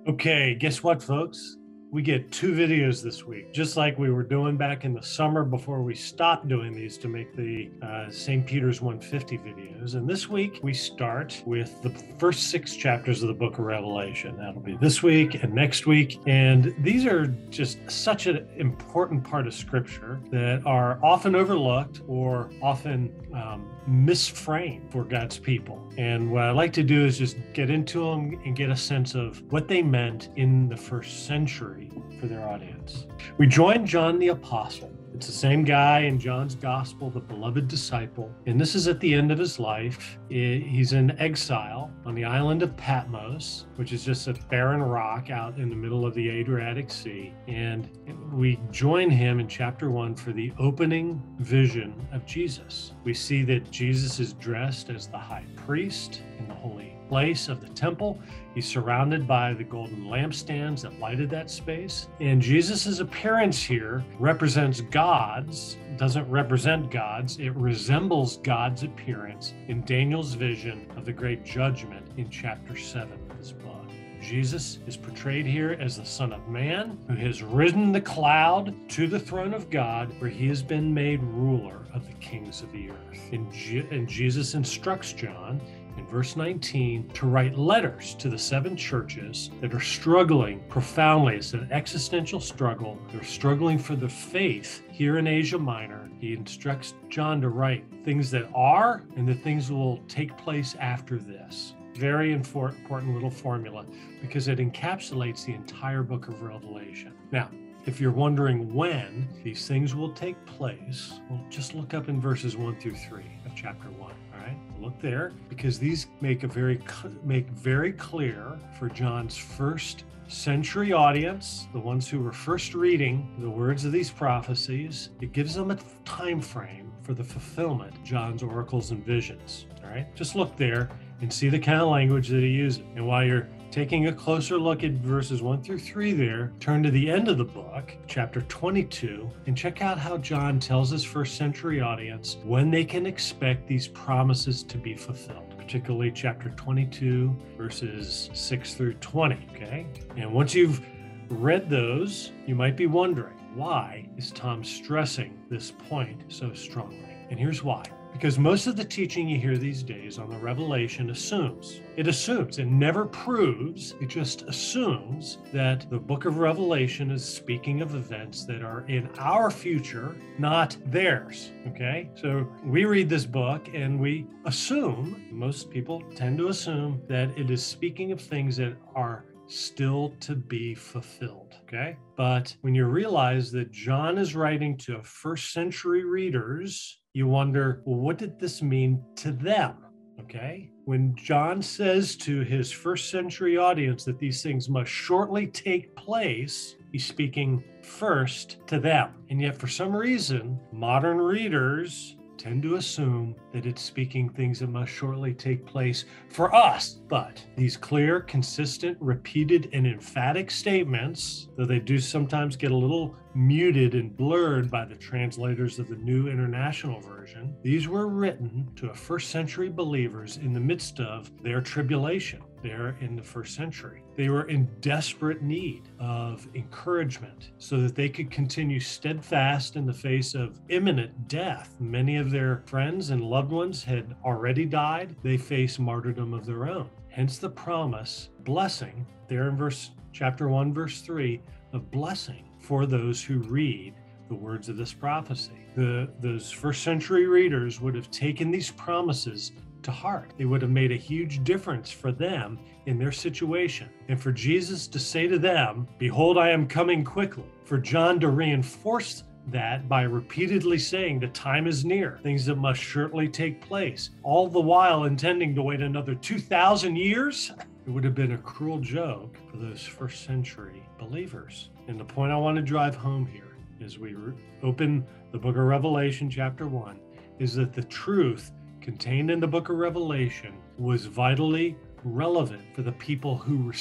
Okay, guess what, folks? We get 2 videos this week, just like we were doing back in the summer before we stopped doing these to make the St. Peter's 150 videos. And this week, we start with the first 6 chapters of the book of Revelation. That'll be this week and next week. And these are just such an important part of Scripture that are often overlooked or often misframed for God's people. And what I like to do is just get into them and get a sense of what they meant in the first century for their audience. We join John the Apostle. It's the same guy in John's gospel, the beloved disciple. And this is at the end of his life. He's in exile on the island of Patmos, which is just a barren rock out in the middle of the Adriatic Sea. And we join him in chapter 1 for the opening vision of Jesus. We see that Jesus is dressed as the high priest in the holy place of the temple. He's surrounded by the golden lampstands that lighted that space. And Jesus's appearance here represents God's, doesn't represent God's, it resembles God's appearance in Daniel's vision of the great judgment in chapter 7 of this book. Jesus is portrayed here as the Son of Man who has ridden the cloud to the throne of God, where he has been made ruler of the kings of the earth. And Jesus instructs John in verse 19 to write letters to the 7 churches that are struggling profoundly. It's an existential struggle. They're struggling for the faith here in Asia Minor. He instructs John to write things that are and the things that will take place after this. Very important little formula because it encapsulates the entire book of Revelation. Now, if you're wondering when these things will take place, well, just look up in verses 1 through 3 of chapter 1. All right, look there because these make very clear for John's first century audience, the ones who were first reading the words of these prophecies. It gives them a time frame for the fulfillment of John's oracles and visions. All right, just look there and see the kind of language that he uses. And while you're taking a closer look at verses 1 through 3 there, turn to the end of the book, chapter 22, and check out how John tells his first century audience when they can expect these promises to be fulfilled, particularly chapter 22, verses 6 through 20, okay? And once you've read those, you might be wondering, why is Tom stressing this point so strongly? And here's why. Because most of the teaching you hear these days on the Revelation assumes, it never proves, it just assumes that the book of Revelation is speaking of events that are in our future, not theirs, okay? So we read this book and we assume, most people tend to assume, that it is speaking of things that are still to be fulfilled, okay? But when you realize that John is writing to first century readers, you wonder, well, what did this mean to them? Okay? When John says to his first century audience that these things must shortly take place, he's speaking first to them. And yet, for some reason, modern readers tend to assume that it's speaking things that must shortly take place for us. But these clear, consistent, repeated, and emphatic statements, though they do sometimes get a little muted and blurred by the translators of the New International Version, these were written to first century believers in the midst of their tribulation there in the first century. They were in desperate need of encouragement so that they could continue steadfast in the face of imminent death. Many of their friends and loved ones had already died. They faced martyrdom of their own. Hence the promise, blessing, there in chapter 1, verse 3, of blessing for those who read the words of this prophecy. Those first century readers would have taken these promises to heart. They would have made a huge difference for them in their situation. And for Jesus to say to them, "Behold, I am coming quickly," for John to reinforce that by repeatedly saying the time is near, things that must shortly take place, all the while intending to wait another 2,000 years, it would have been a cruel joke for those first century believers. And the point I want to drive home here as we open the book of Revelation, chapter 1, is that the truth contained in the book of Revelation was vitally relevant for the people who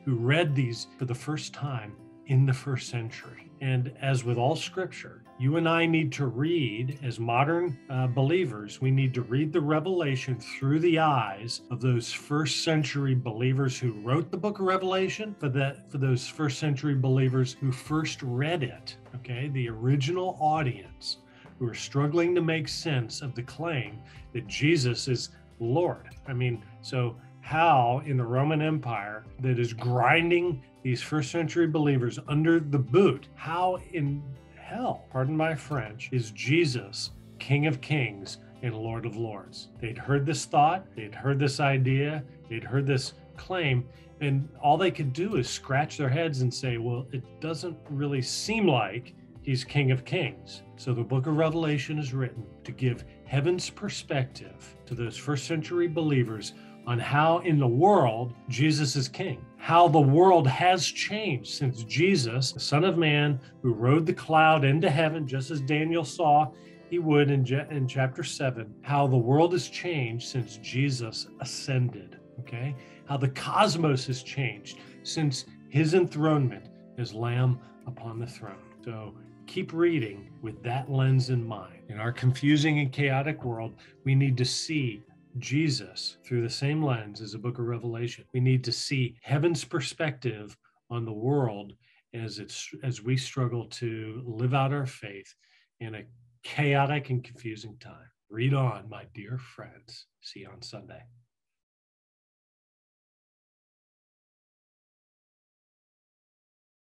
read these for the first time in the first century. And as with all scripture, you and I need to read, as modern believers, we need to read the Revelation through the eyes of those first century believers who wrote the book of Revelation, for those first century believers who first read it, okay? The original audience who are struggling to make sense of the claim that Jesus is Lord. I mean, so how in the Roman Empire that is grinding these first century believers under the boot, how in hell, pardon my French, is Jesus King of Kings and Lord of Lords? They'd heard this thought, they'd heard this idea, they'd heard this claim, and all they could do is scratch their heads and say, well, it doesn't really seem like he's King of Kings. So the book of Revelation is written to give heaven's perspective to those first century believers on how in the world Jesus is king, how the world has changed since Jesus, the Son of Man, who rode the cloud into heaven, just as Daniel saw he would in chapter 7, how the world has changed since Jesus ascended, okay? How the cosmos has changed since his enthronement as Lamb upon the throne. So keep reading with that lens in mind. In our confusing and chaotic world, we need to see Jesus through the same lens as the book of Revelation. We need to see heaven's perspective on the world as we struggle to live out our faith in a chaotic and confusing time. Read on, my dear friends. See you on Sunday.